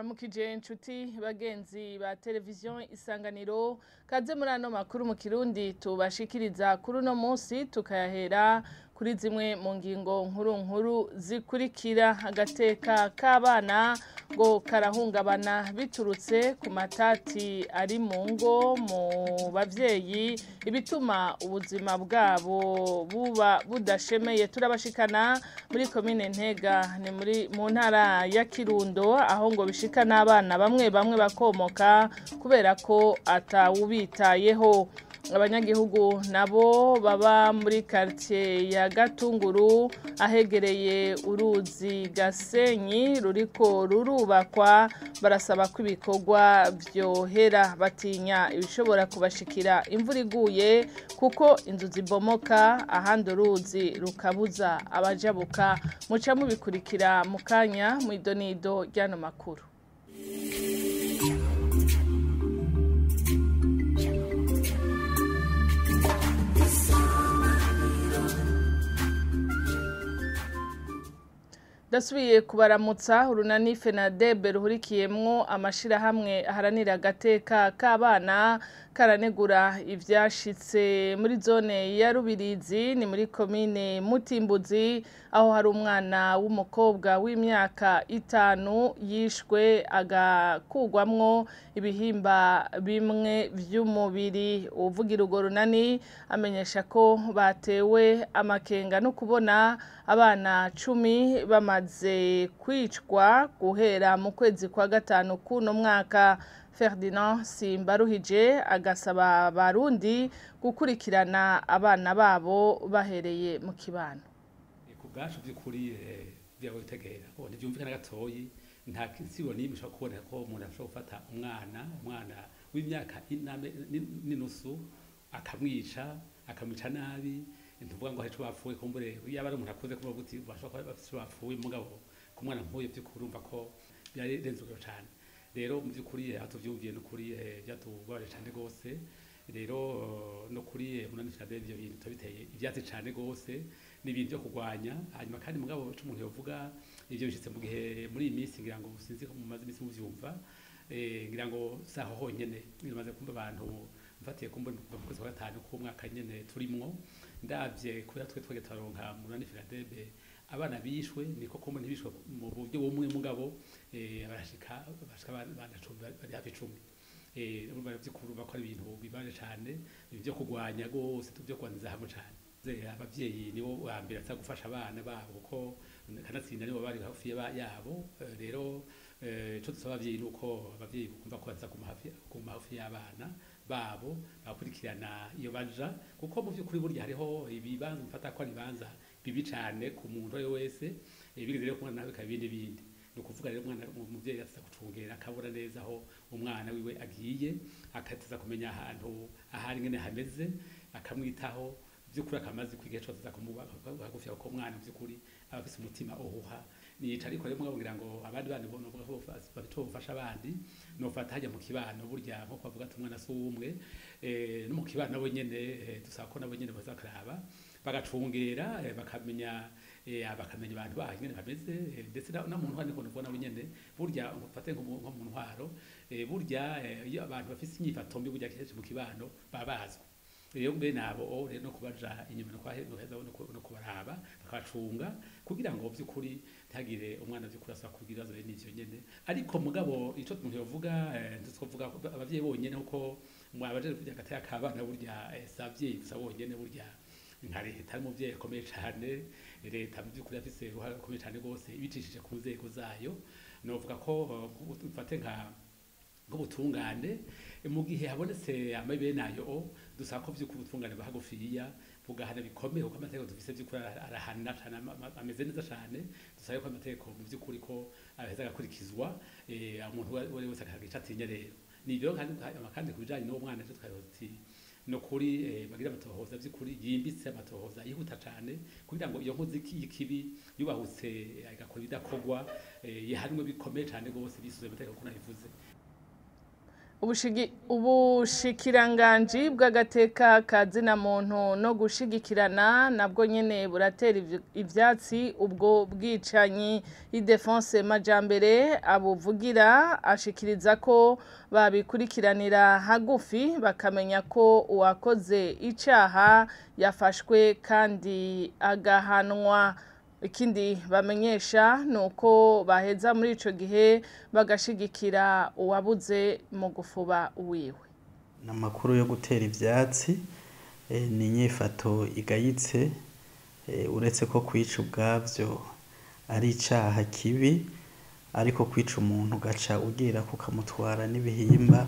Ndabaramukije inshuti bagenzi ba televiziyo Isanganiro kaze muri ano makuru mu Kirundi tubashikiriza kuri uno munsi tukayahera kuri zimwe mu ngingo nkuru zikurikira. Agateka k'abana ngo karahungabana biturutse ku matati ari mu ngo mu bavyeyi ibituma ubuzima bwabo buba budashemeye. Turabashikana muri komine Ntega ni mu ntara ya Kirundo aho ngo bishika n'abana bamwe bakomoka kubera ko atawubitayeho. Abanyagihugu nabo baba muri quartier ya Gatunguru ahegereye uruzi Gasenyi ruriko rurubakwa barasaba ko ibikorwa vyohera, batinya ibishobora kubashikira imvura iguye kuko inzu zibomoka ahandi uruzi rukabuza abajabuka. Muca mubikurikira mu kanya mu idonido ryano makuru. Dasubiye kubaramutsa. Urunani FENADEB ruhurikiyemwo amashirahamwe aharanira agateka k'abana karanegura ivyashitse muri zone ya Rubirizi ni muri komine Mutimbuzi aho hari umwana w'umukobwa w'imyaka 5 yishwe agakugwamwo ibihimba bimwe vy'umubiri. Uvugira urwo runani amenyesha ko batewe amakenga no kubona abana 10 bamaze kwicwa guhera mu kwezi kwa gatanu kuno mwaka. Ferdinand Simbaruhije agasaba abarundi gukurikirana abana babo bahereye mu kibano. Kubwacu by'ukuri byawitegera ko ntibyumvikana gatoyi nta kinsibo nimwe ushobora kubona ko umuntu ashobora gufata umwana w'imyaka 4 n'inusu akamwica nabi. Ntuvuga ngo hecho bapfuye kumbure yaba ari umuntu akuze kuvuga uti bashobora kuba bapfuye mugabo ku mwana mpuye by'ukuri urumva ko byarenzwe cyane. Rero mu by'ukuri hatuvyumviye no kuri byatugwaje cyane gose. Rero no kuri munani FENADEB ibyo bintu biteye ivyatsi cyane gose ni ibintu byo kugwanya. Hanyuma kandi mugabo cyo umuntu yovuga ivyo bishitse mu gihe muri iyi minsi ngira ngo sinzi ko mumaze imisi muvyumva ngira ngo saho honyene bimaze kumva abantu mfatiye kumbe mu kwezi kwa gatanu ku mwaka nyene turimwo ndavye kubera twege taronka munani FENADEB abana bishwe niko ko umuntu bishwe mu buryo bumwe mugabo barashika bana 10 bari hafi 10. Urumva by'ukuri bako ari ibintu bibaje cyane byo kugwanya gose tubyo kwanza hamwe cyane. Abavyeyi nibo bambere atsa gufasha abana babo kuko kanatsinda nibo bari hafi yabo. Rero cyo dusaba abavyeyi nuko abavyeyi kumva ko baza kuma hafi y'abana babo bakurikirana iyo baja kuko mu by'ukuri burya hariho ibibanza mfata ko ari banza bibi cyane ku muntu wese bigeze rero kumwana nawe kabindi nukuvuga rero umwana umuvyeyi atsa gucungera akabura neza aho umwana wiwe agiye akateza kumenya ahantu ahari ngene hameze akamwitaho by'ukuri akamaze kwiga cyo atza kumuba hagufi ko umwana by'ukuri abafise umutima ohuha nica ariko rero mugabwira ngo abandi bandi bono babitofasha abandi no fata hajya mu kibano burya nko kwavuga ati umwana sumwe no mu kibano nabo nyene dusako nabo nyene bazakaraba bagacungera bakamenya abantu bahingene bameze ndetse na muntu handi ko nubona nyene burya ufate nko mu ntwaro burya iyo abantu bafise inyifato mbi burya kenshi mu kibano babazwa. Rero mbe nabo rero no kubaja inyuma no kubaraba bakacunga kugira ngo by'ukuri ntagire umwana by'ukuri asa kugira zo n'ivyo nyene. Ariko mugabo ico umuntu yovuga tuvuga abavyeyi bonyene uko mwabaje kujya gataya kabana burya savye gusa bonyene burya nka leta ari muvyeyi akomeye cyane. Leta by'ukuri afise uruhare rukomeye cyane gose ibicishije ku nzego zayo. Novuga ko ufate nk'ubutungane mu gihe habonetse amabibe nayo dusaba ko by'ukuri ubutungane bahagufiya bugahana bikomeye uko amategeko dufise by'ukuri arahana cyane ameze neza cyane. Dusaba ko amategeko mu by'ukuri ko aheza gakurikizwa umuntu wese akagica atinya. Rero ni byo kandi kubijanye n'uwo mwana cyo twayoti no kuri bagira amatohoza by'ukuri yimbitse amatohoza yihuta cyane kugira ngo iyo nkozi y'ikibi yubahutse agakora bidakogwa yahanwe bikomeye cyane gose bisuze amategeko ko nabivuze. ubushikiranganji bw'agateka kazina muntu no gushigikirana nabwo nyene buratera ivyatsi ubwo bwicanyi. Idefonse Majambere abuvugira ashikiriza ko babikurikiranira hagufi bakamenya ko uwakoze icaha yafashwe kandi agahanwa. Ikindi bamenyesha nuko baheza muri ico gihe bagashigikira uwabuze mu gufuba wiwe. Namakuru yo gutera ivyatsi ni inyifato igayitse uretse ko kwica ubwavyo ari icaha kibi, ariko kwica umuntu gaca ugira kukamutwara n'ibihimba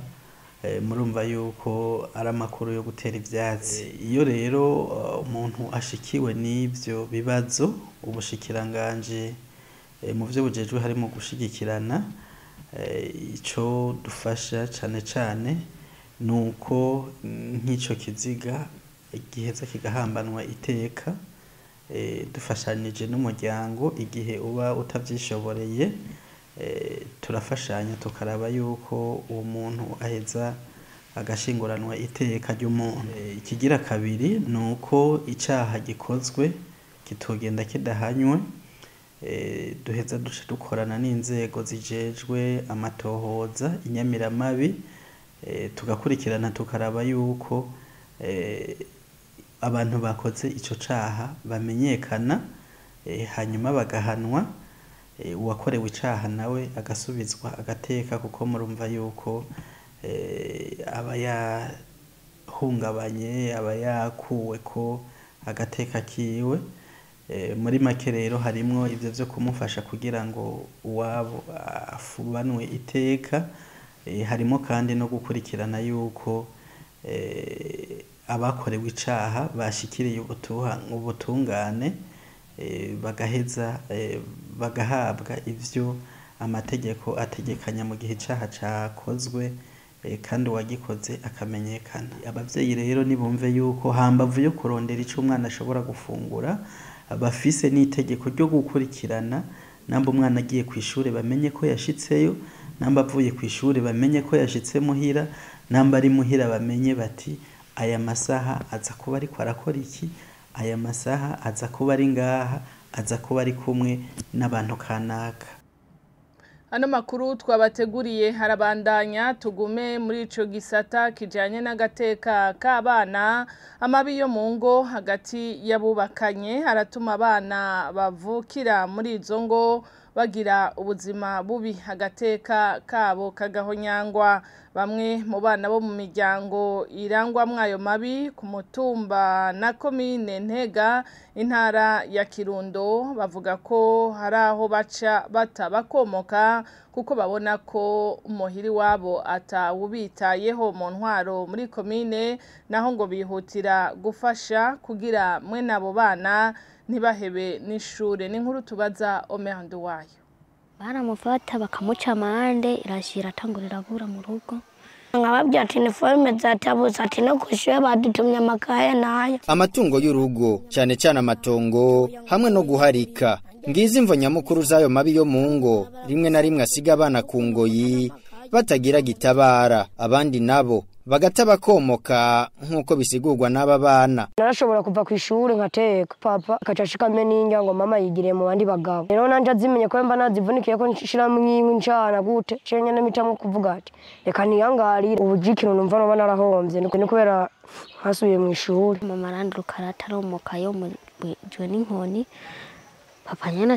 murumva yuko ari amakuru yo gutera ivyatsi. Iyo rero umuntu ashikiwe n'ivyo bibazo, ubushikiranganje mu vyo bujejwe harimo gushigikirana, ico dufasha cane cane nuko nk'ico kiziga giheza kigahambanwa iteka, dufashanije n'umuryango igihe uba utavyishoboreye, turafashanya tukaraba yuko uwo muntu aheza agashinguranwa iteka ry'umuntu. Ikigira kabiri nuko icaha gikozwe kitogenda kidahanywe, duheza duce dukorana n'inzego zijejwe amatohoza inyamiramabi, tugakurikirana tukaraba yuko abantu bakoze ico caha bamenyekana, hanyuma bagahanwa, uwakorewe icaha nawe agasubizwa agateka, kuko murumva yuko aba yahungabanye, aba yakuwe ko agateka kiwe. Muri make rero harimwo ivyo vyo kumufasha kugira ngo uwabo afubanwe iteka, harimo kandi no gukurikirana yuko abakorewe icaha bashikiriye ubutungane, bagaheza bagahabwa ivyo amategeko ategekanya mu gihe icaha cakozwe, kandi uwagikoze akamenyekana. Abavyeyi rero nibumve yuko hambavu yo kurondera ico umwana ashobora gufungura, bafise n'itegeko ryo gukurikirana, namba umwana agiye kw'ishure bamenye ko yashitseyo, namba avuye kw'ishure bamenye ko yashitse muhira, namba ari muhira bamenye bati aya masaha aza kuba ariko arakora iki, aya masaha aza kuba ari ngaha, aza kuba ari kumwe n'abantu kanaka. Ano makuru twabateguriye harabandanya, tugume muri ico gisata kijanye n'agateka k'abana. Amabi yo mu ngo hagati y'abubakanye aratuma abana bavukira muri izo ngo bagira ubuzima bubi, agateka kabo kagahonyangwa. Bamwe mu bana bo mu miryango irangwamwo ayo mabi ku mutumba na komine Ntega intara ya Kirundo bavuga ko hari aho baca batabakomoka kuko babona ko umuhiri wabo atawubitayeho mu ntwaro muri komine, naho ngo bihutira gufasha kugira mwe nabo bana ntibahebe n'ishure. N'inkuru tubaza Omerando wayo. Baramufata bakamuca amande, irashira atangurira abura mu rugo. Nkababwira ati uniforme zatabuze, ati no kushuye badutumye amakaye nayo. Amatungo y'urugo cyane cyane amatongo hamwe no guharika, ngizi imvo nyamukuru zayo mabi yo mu ngo, rimwe na rimwe asiga abana ku ngoyi batagira gitabara, abandi nabo bagatabakomoka nkuko bisigurwa n'aba bana. Narashobora kuva ku ishuri nkateka, papa akacashikame n'injya ngo mama yigiriye mu bandi bagabo. Rero nanje azimenye ko mba nazivunikiye ko nshira mu nk'inkwi ncana gute, cenye n'imitamwo kuvuga ati reka niyangarire ubujikiro numva no banarahomvye, ni kubera hasubiye mu ishuri. Mama aranduka arataromoka yo mu jwe n'inkoni, papa nyene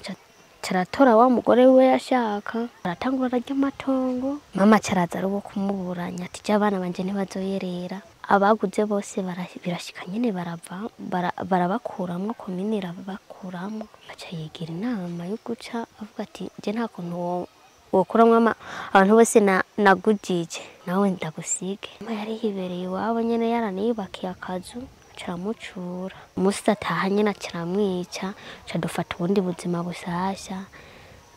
caratora wa mugore we yashaka, aratangura arya amatongo. Mama caraza rubo kumuburanya ati abana banje ntibazoyerera, abaguze bose birashika nyene barabakuramwo, komine irabakuramwo. Baca yigira inama yo guca avuga ati je nta kuntu wokuramwo abantu bose nagujije nawe ndagusige. Mama yari yibereye iwabo nyene yaraniyubakiye akazu, caramucura. Umusi ataha nyene caramwica, cadufata ubundi buzima busasha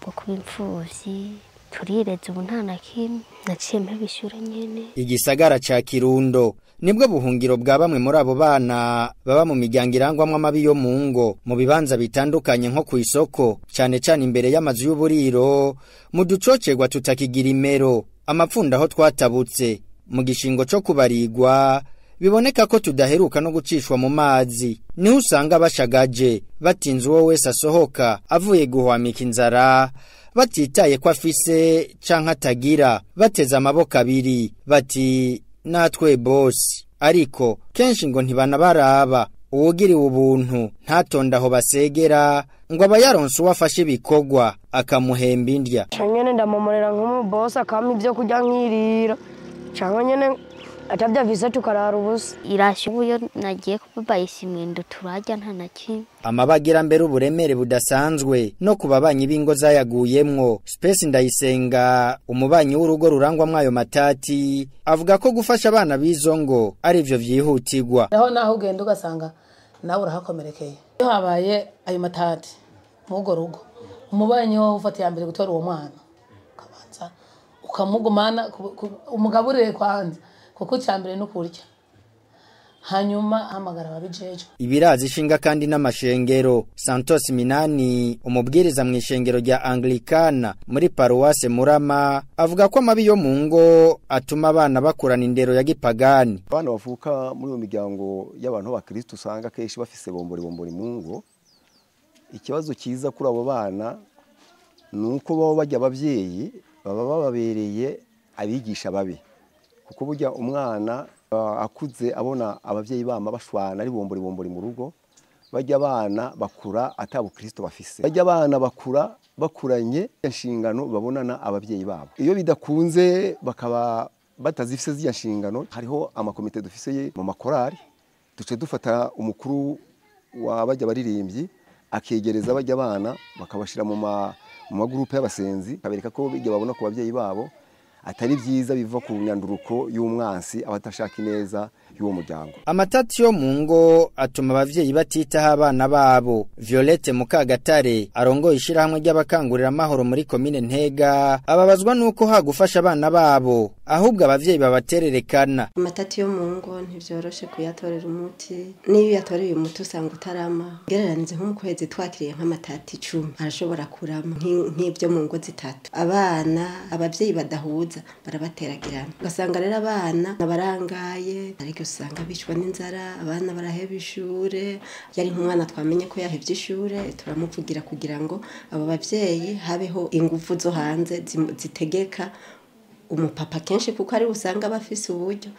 bwo kuba imfuvyi. Turireze ubu nta na kimwe, naciye mpeba ishure nyene. Igisagara ca Kirundo nibwo buhungiro bwa bamwe muri abo bana baba mu miryango irangwamwo amabi yo mu ngo, mu bibanza bitandukanye nko ku isoko, cyane cyane imbere y'amazu y'uburiro, mu ducocerwa tutakigira imero, amapfunda aho twatabutse, mu gishingo cyo kubarigwa biboneka ko tudaheruka no gucishwa mu mazi niho usanga bashagaje batinze uwo wese asohoka avuye guhwamika inzara batitaye ko afise canke atagira bateze amaboko abiri bati natwe boss ariko kenshi ngo ntibana baraba uwugiriwe ubuntu ntatonda aho basegera ngo abayaronse uwafashe ibikorwa akamuhemba indya cyane ndamomorera nk'umuboss akama ibyo kujya nkirira cyangwa nyene atabya visa tukarara ubusa irashubuyo nagiye kubabayisa imwendo turajya nta nakimwe amabagira mbere uburemere budasanzwe no kubabanyi b'ingo zayaguyemwo Space Ndayisenga umubanyi w'urugo rurangwa mwayo matati avuga ko gufasha abana bizo ngo ari byo vyihutirwa naho ugenda ugasanga nawe urahakomerekeye iyo habaye ayo matati mugo rugo umubanyi wo ufata ya mbere gutora uwo mwana kabanza ukamugumana umugaburire kwanza kuko cyambere no kurya hanyuma hamagara babijeje ibirazi ishinga kandi n'amashengero Santos Minani umubwiriza mu ishengero rya Anglikana muri Paroisse Murama avuga ko amabi yo mu ngo atuma abana bakurana indero ya gipagani abana bavuka muri iyo miryango y'abantu ba Kristo usanga keshi bafise bombori mu ngo ikibazo kiza kuri abo bana nuko baba bajya abavyeyi baba bababereye abigisha babi kuko burya umwana akuze abona abavyeyi bama bashwana ari bombori mu rugo bajya abana bakura atabu Kristo bafise bajya abana bakura bakuranye inshingano babonana abavyeyi babo iyo bidakunze bakaba batazifise ziya nshingano hariho amakomite dufise mu makorari duce dufata umukuru wabajya baririmbyi akegereza bajya abana bakabashira mu magrupe y'abasenzi kabereka ko bijya babona ku bavyeyi babo atari byiza biva ku nyanduruko y'umwansi abatashaka ineza y'uwo muryango amatati yo mu ngo atuma abavyeyi batitaho abana babo Violette Mukagatare arongoye ishirahamwe ry'abakangurira amahoro muri komine Ntega ababazwa nuko hagufasha abana babo ahubwo abavyeyi babatererekana amatati yo mu ngo ntivyoroshe kuyatorera umuti niyo yatoreye umuti usanga utarama gereranize nko mu kwezi twakiriye nk'amatati 10 arashobora kurama nk'ibyo mu ngo zitatu abana abavyeyi badahuza barabateragirana ugasanga rero abana nabarangaye ariko usanga bishwa n'inzara abana baraheba ishure yari nk'umwana twamenye ko yahevye ishure turamuvugira kugira ngo abo bavyeyi habeho ingufu zo hanze zitegeka umupapa kenshi kuko ari usanga bafise uburyo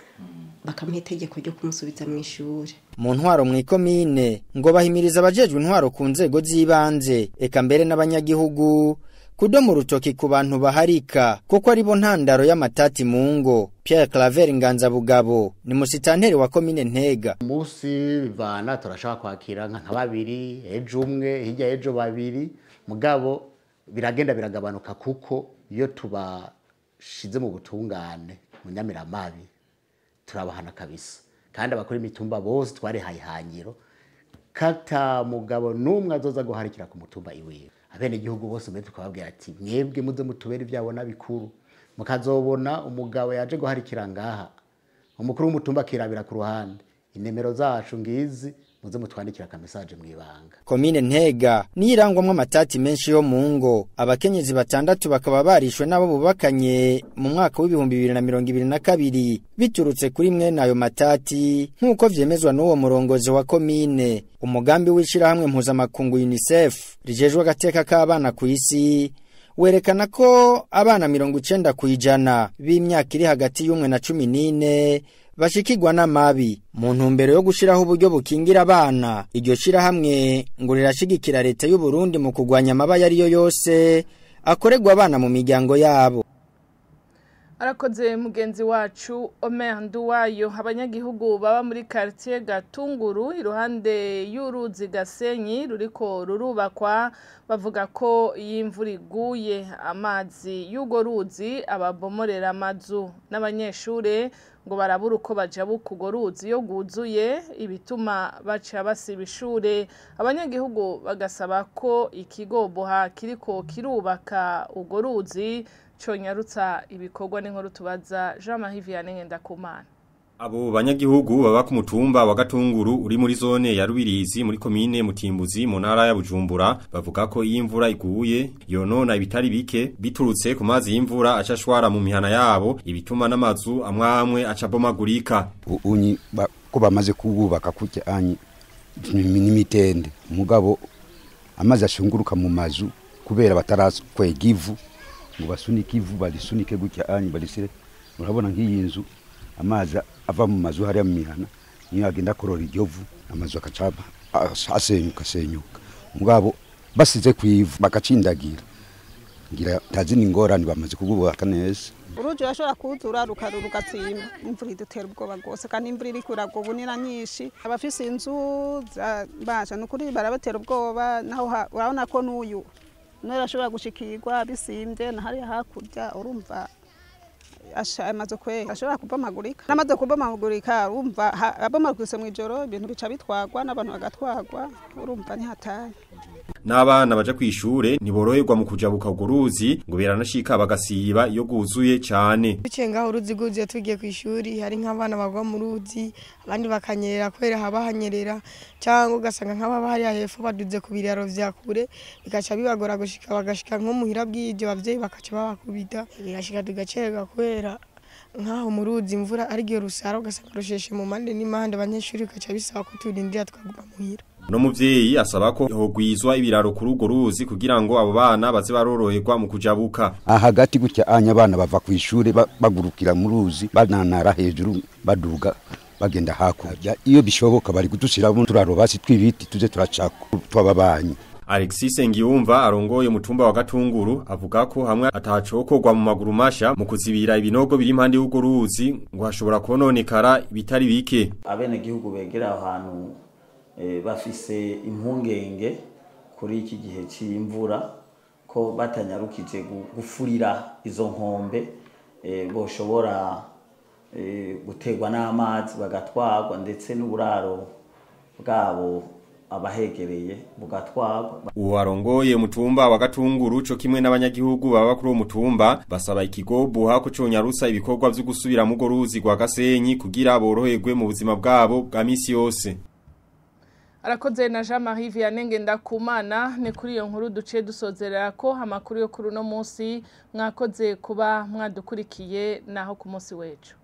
bakamuha itegeko ryo kumusubiza mu ishure mu ntwaro mu ikomine ngo bahimiriza abajejwe intwaro ku nzego z'ibanze eka mbere n'abanyagihugu kudomo rutoki ku bantu baharika kuko ari bo ntandaro y'amatati mu ngo Pierre Claver Nganza Bugabo ni musitanteri wa komine Ntega musi bivana turashaka kwakira nka babiri ejo umwe hirya ejo babiri mugabo biragenda biragabanuka kuko iyo tubashize mu butungane mu nyamiramabi turabahana kabisa kandi abakora imitumba bose twari hayihangiro kata mugabo numwe azoza guharikira ku mutumba iwiwe abene igihugu bose mwe tukababwira ati mwebwe muze mutubera ibyabona bikuru mukazobona umugabo yaje guharikira ngaha umukuru w'umutumba kirabira ku ruhande inimero zacu ngizi muze mutwandikira ka message mwibanga komine Ntega nirangwamwe amatati menshi yo mu ngo abakenyezi batandatu bakaba barishwe nabo bubakanye mu mwaka w'2022 biturutse kuri mwe nayo matati nkuko vyemezwa n'uwo murongozi wa komine umugambi w'ishirahamwe mpuzamakungu UNICEF rijejwe agateka k'abana ku isi werekana ko abana 90% b'imyaka iri hagati y'umwe na 14 bashikirwa n'amabi mu ntumbero yo gushiraho uburyo bukingira abana iryo shirahamwe ngo rirashigikira leta y'u Burundi mu kugwanya amabaya ariyo yose akoregwa abana mu miryango yabo. Arakoze mugenzi wacu Omer Nduwayo abanyagihugu baba muri quartier Gatunguru iruhande y'uruzi Gasenyi ruriko rurubakwa bavuga ko y'imvura iguye amazi y'ugo ruzi ababomorera amazu n'abanyeshure ngo barabura uko bajabuka ugo ruzi yo guzuye ibituma baca basiba ishure abanyagihugu bagasaba ko ikigoboha kiriko kirubaka ugo ruzi Chonyarutsa ibikorwa n'inkuru tubaza Jean Marie Vianney Ngendakumana. Abo banyagihugu baba ku mutumba wa Gatunguru uri muri zone ya Rubirizi muri komine Mutimbuzi mu ntara ya Bujumbura bavuga ko iyi imvura iguye yonona ibitari bike biturutse ku mazi y'imvura acashwara mu mihana yabo ibituma n'amazu amwamwe acabomagurika. Unyi ko bamaze kububaka kujya anyi n'imitende mugabo amazi ashunguruka mu mazu kubera batarakwega ivu ngo basunike ivu balisunike gutya anyi balisire urabona nk'iyi nzu amazi ava mu mazu hariya mu mihana niyo agenda korora iryovu amazu akacaba asenyuka mugabo basize kwivu bakacindagira ngira tazini ngorane bamaze kugubaka neza. Urujo yashobora kuzura rugatsimba imvura idutera ubwoba rwose kandi imvura iri kuragwa bunina nyinshi abafise inzu basha nukuri barabatera ubwoba naho urabona ko n'uyu nera ashobora gushikirwa bisimbye na hariya hakurya urumva amaze kwera ashobora kubomagurika n'amaze kubomagurika urumva abomagurika mu ijoro ibintu bica bitwagwa n'abantu bagatwagwa urumva ni hataye. N'abana baje kwishure niboroherwa mu kujabuka uruzi ngo beranashika bagasiba iyo guzuye cyane. Bicenga uruzi guzuye tugiye kwishuri hari nk'abana bagwa mu ruzi abandi bakanyerera kwera haba hanyerera cyangwa ugasanga nk'ababa hari hepfo baduze ku biraro vya kure bikaca bibagora gushika bagashika nko muhira bw'ije bavyeyi bakaca babakubita bigashika tugacerega kwera nkaho mu ruzi imvura ari gihe rusara ugasanga rusheshe mu mande n'imande abanyeshuri bikaca bisaba ko turindira tukaguma muhira. No muvyeyi asaba ko hogwizwa ibiraro kuri urwo ruzi kugira ngo abo bana baze baroroherwa mu kujabuka. Hagati gutya anya abana bava ku ishure bagurukira mu ruzi bananara hejuru baduga bagenda hakurya iyo bishoboka bari gutusira mu turaro basi twibiti tuze turacako twababanyi. Alexis Ngiyumva arongoye mutumba wa Gatunguru avuga ko hamwe atacokorwa mu maguru masha mu kuzibira ibinogo biri impande y'urwo ruzi ngo hashobora kononekara bitari bike. Abene gihugu begera ahantu bafise impungenge kuri iki gihe cy'imvura ko batanyarukije gufurira izo nkombe boshobora gutegwa n'amazi bagatwagwa ndetse n'uburaro bwabo abahegereye bugatwagwa. Uwarongoye mutumba wa Gatunguru co kimwe n'abanyagihugu baba kuri uwo mutumba basaba ikigo buha ko conyarusa ibikorwa byo gusubira mu goruzi gwa Gasenyi kugira boroherwe mu buzima bwabo bwa misi yose. Arakoze na Jean-Marie Vianney Ngendakumana ni kuri iyo nkuru duce dusozerera ko amakuru yo kuri no munsi mwakoze kuba mwadukurikiye naho ku munsi wejo.